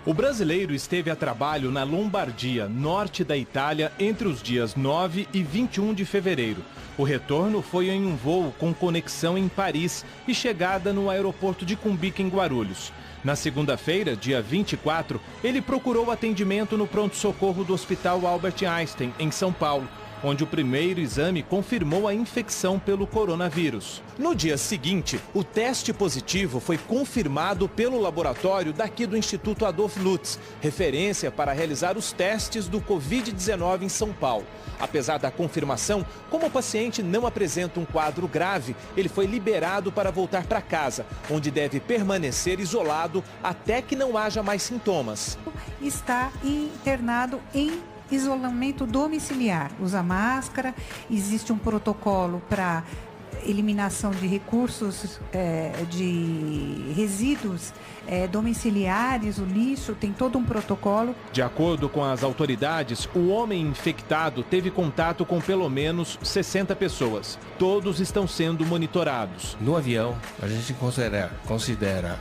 O brasileiro esteve a trabalho na Lombardia, norte da Itália, entre os dias 9 e 21 de fevereiro. O retorno foi em um voo com conexão em Paris e chegada no aeroporto de Cumbica, em Guarulhos. Na segunda-feira, dia 24, ele procurou atendimento no pronto-socorro do Hospital Albert Einstein, em São Paulo, onde o primeiro exame confirmou a infecção pelo coronavírus. No dia seguinte, o teste positivo foi confirmado pelo laboratório daqui do Instituto Adolf Lutz, referência para realizar os testes do Covid-19 em São Paulo. Apesar da confirmação, como o paciente não apresenta um quadro grave, ele foi liberado para voltar para casa, onde deve permanecer isolado até que não haja mais sintomas. Está internado em isolamento domiciliar, usa máscara, existe um protocolo para eliminação de recursos, de resíduos domiciliares, o lixo, tem todo um protocolo. De acordo com as autoridades, o homem infectado teve contato com pelo menos 60 pessoas. Todos estão sendo monitorados. No avião, a gente considera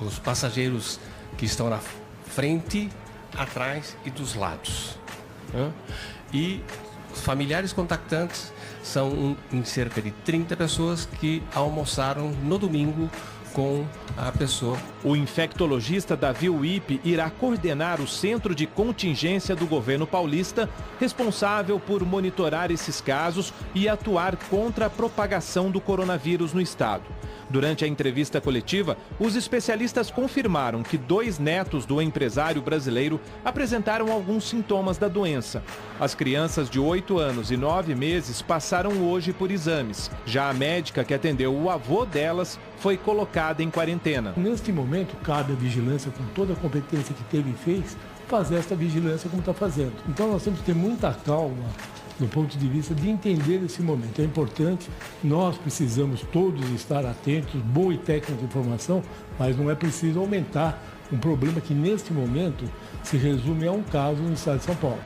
os passageiros que estão na frente, atrás e dos lados. E os familiares contactantes são em cerca de 30 pessoas que almoçaram no domingo com a pessoa. O infectologista Davi Wippe irá coordenar o centro de contingência do governo paulista, responsável por monitorar esses casos e atuar contra a propagação do coronavírus no estado. Durante a entrevista coletiva, os especialistas confirmaram que 2 netos do empresário brasileiro apresentaram alguns sintomas da doença. As crianças de 8 anos e 9 meses passaram hoje por exames. Já a médica que atendeu o avô delas foi colocada em quarentena. Neste momento, cabe à vigilância, com toda a competência que teve e fez, fazer essa vigilância como está fazendo. Então nós temos que ter muita calma do ponto de vista de entender esse momento. É importante, nós precisamos todos estar atentos, boa e técnica de informação, mas não é preciso aumentar um problema que neste momento se resume a um caso no estado de São Paulo.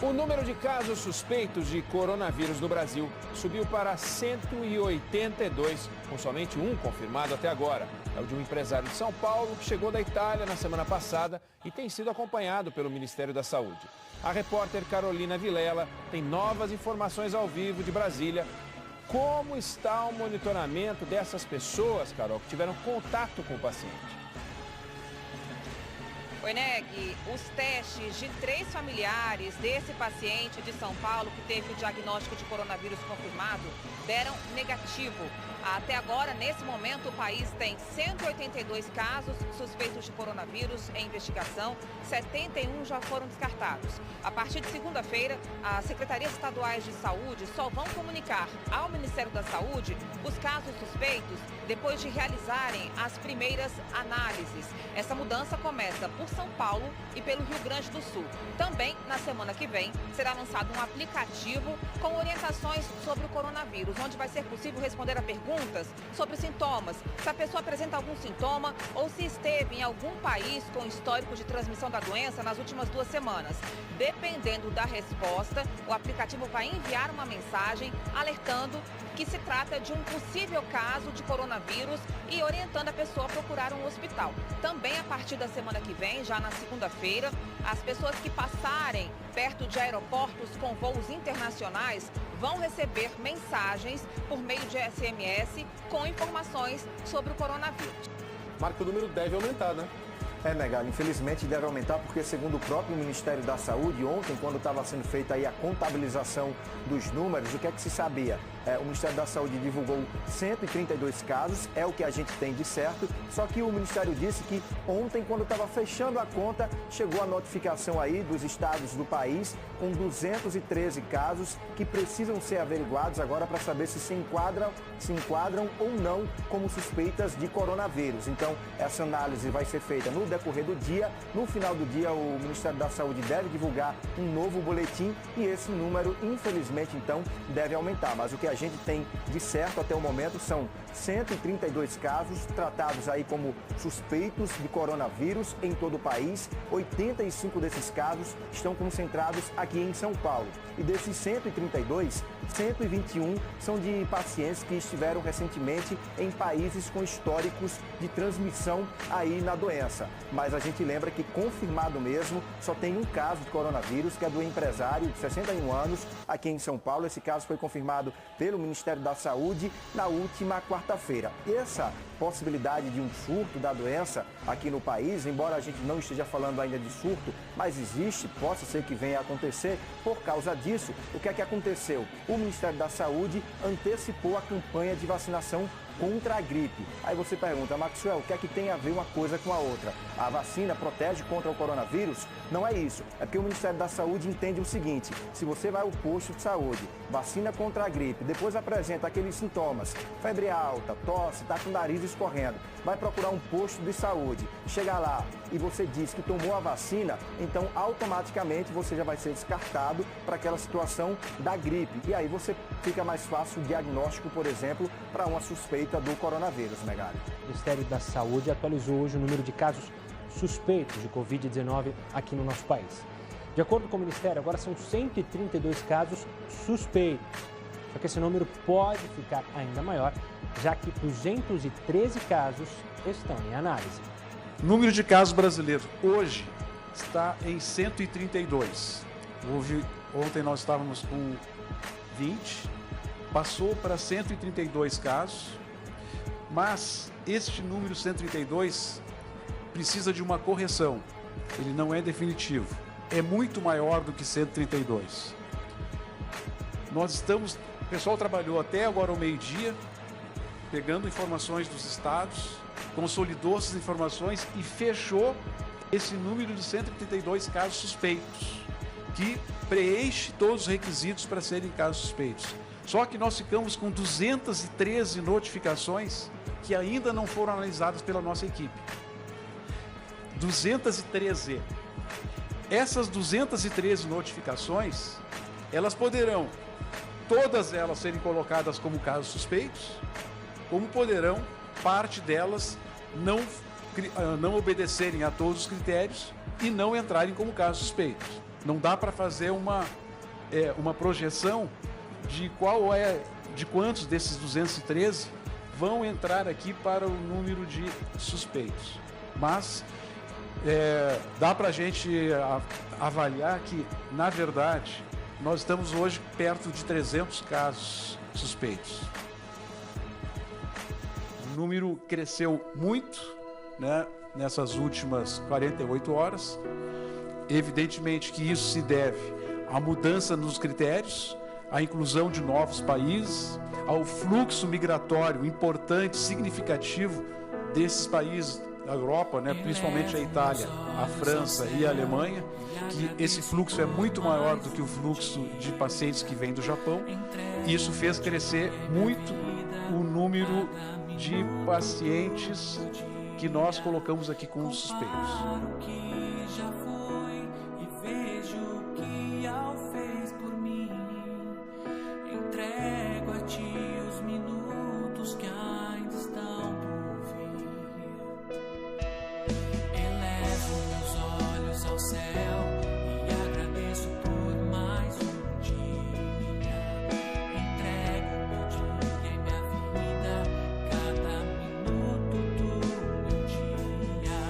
O número de casos suspeitos de coronavírus no Brasil subiu para 182, com somente um confirmado até agora. É o de um empresário de São Paulo que chegou da Itália na semana passada e tem sido acompanhado pelo Ministério da Saúde. A repórter Carolina Vilela tem novas informações ao vivo de Brasília. Como está o monitoramento dessas pessoas, Carol, que tiveram contato com o paciente? Oi, Neg, os testes de 3 familiares desse paciente de São Paulo que teve o diagnóstico de coronavírus confirmado deram negativo. Até agora, nesse momento, o país tem 182 casos suspeitos de coronavírus em investigação, 71 já foram descartados. A partir de segunda-feira, as secretarias estaduais de saúde só vão comunicar ao Ministério da Saúde os casos suspeitos depois de realizarem as primeiras análises. Essa mudança começa por São Paulo e pelo Rio Grande do Sul. Também, na semana que vem, será lançado um aplicativo com orientações sobre o coronavírus, onde vai ser possível responder a perguntas sobre sintomas, se a pessoa apresenta algum sintoma ou se esteve em algum país com histórico de transmissão da doença nas últimas 2 semanas. Dependendo da resposta, o aplicativo vai enviar uma mensagem alertando que se trata de um possível caso de coronavírus e orientando a pessoa a procurar um hospital. Também a partir da semana que vem, já na segunda-feira, as pessoas que passarem perto de aeroportos com voos internacionais vão receber mensagens por meio de SMS com informações sobre o coronavírus. Marco, o número deve aumentar, né? Negal, infelizmente deve aumentar porque, segundo o próprio Ministério da Saúde, ontem, quando estava sendo feita aí a contabilização dos números, o que é que se sabia? O Ministério da Saúde divulgou 132 casos, é o que a gente tem de certo, só que o Ministério disse que ontem, quando estava fechando a conta, chegou a notificação aí dos estados do país com 213 casos que precisam ser averiguados agora para saber se enquadram ou não como suspeitas de coronavírus. Então, essa análise vai ser feita no decorrer do dia. No final do dia, o Ministério da Saúde deve divulgar um novo boletim e esse número, infelizmente, então, deve aumentar. Mas o que a gente tem de certo até o momento são 132 casos tratados aí como suspeitos de coronavírus em todo o país. 85 desses casos estão concentrados aqui em São Paulo. E desses 132, 121 são de pacientes que estiveram recentemente em países com históricos de transmissão aí na doença. Mas a gente lembra que confirmado mesmo, só tem um caso de coronavírus, que é do empresário de 61 anos aqui em São Paulo. Esse caso foi confirmado pelo Ministério da Saúde na última quarta-feira. Essa possibilidade de um surto da doença aqui no país, embora a gente não esteja falando ainda de surto, mas existe, possa ser que venha a acontecer. Por causa disso, o que é que aconteceu? O Ministério da Saúde antecipou a campanha de vacinação contra a gripe. Aí você pergunta, Maxwell, o que é que tem a ver uma coisa com a outra? A vacina protege contra o coronavírus? Não é isso. É porque o Ministério da Saúde entende o seguinte: se você vai ao posto de saúde, vacina contra a gripe, depois apresenta aqueles sintomas, febre alta, tosse, tá com o nariz escorrendo, vai procurar um posto de saúde, chega lá e você diz que tomou a vacina, então automaticamente você já vai ser descartado para aquela situação da gripe. E aí você fica mais fácil o diagnóstico, por exemplo, para uma suspeita do coronavírus, Megali. O Ministério da Saúde atualizou hoje o número de casos suspeitos de Covid-19 aqui no nosso país. De acordo com o Ministério, agora são 132 casos suspeitos. Só que esse número pode ficar ainda maior, já que 213 casos estão em análise. O número de casos brasileiros hoje está em 132. Ontem nós estávamos com 20, passou para 132 casos, mas este número 132 precisa de uma correção. Ele não é definitivo. É muito maior do que 132. O pessoal trabalhou até agora ao meio-dia, pegando informações dos estados, consolidou essas informações e fechou esse número de 132 casos suspeitos, que preenche todos os requisitos para serem casos suspeitos. Só que nós ficamos com 213 notificações que ainda não foram analisadas pela nossa equipe. 213. Essas 213 notificações, elas poderão, todas elas serem colocadas como casos suspeitos, como poderão, parte delas, não obedecerem a todos os critérios e não entrarem como casos suspeitos. Não dá para fazer uma projeção de quantos desses 213 vão entrar aqui para o número de suspeitos. Mas dá para a gente avaliar que, na verdade, nós estamos hoje perto de 300 casos suspeitos. O número cresceu muito, né, nessas últimas 48 horas. Evidentemente que isso se deve à mudança nos critérios, à inclusão de novos países, ao fluxo migratório importante, significativo desses países da Europa, né, principalmente a Itália, a França e a Alemanha, que esse fluxo é muito maior do que o fluxo de pacientes que vêm do Japão. Isso fez crescer muito o número de pacientes que nós colocamos aqui como suspeitos. Entrego a ti os minutos que ainda estão por vir. Elevo meus olhos ao céu e agradeço por mais um dia. Entrego meu dia e minha vida, cada minuto do meu dia.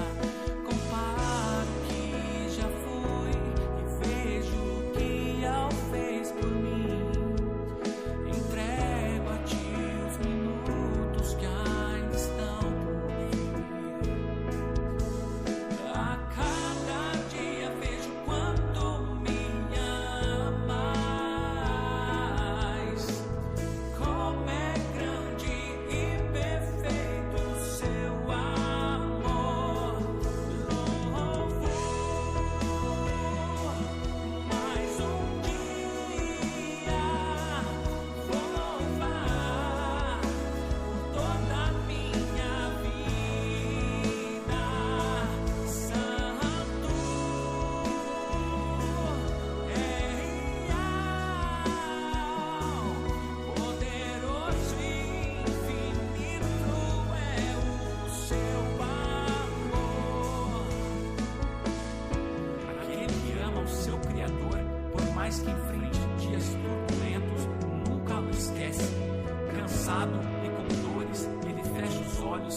Comparo o que já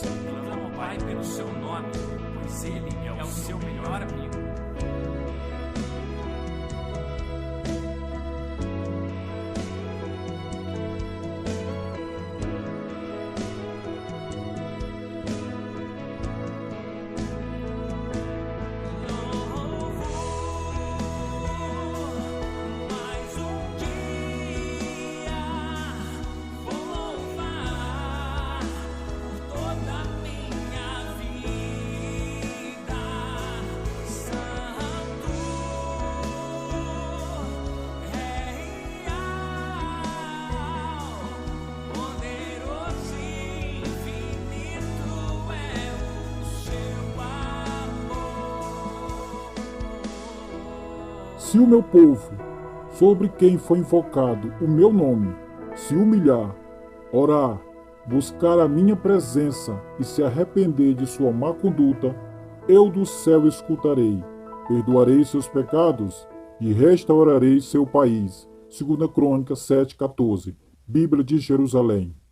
pecados, clama ao Pai pelo seu nome, pois Ele é o seu melhor amigo. Se o meu povo, sobre quem foi invocado o meu nome, se humilhar, orar, buscar a minha presença e se arrepender de sua má conduta, eu do céu escutarei, perdoarei seus pecados e restaurarei seu país. 2 Crônicas 7,14, Bíblia de Jerusalém.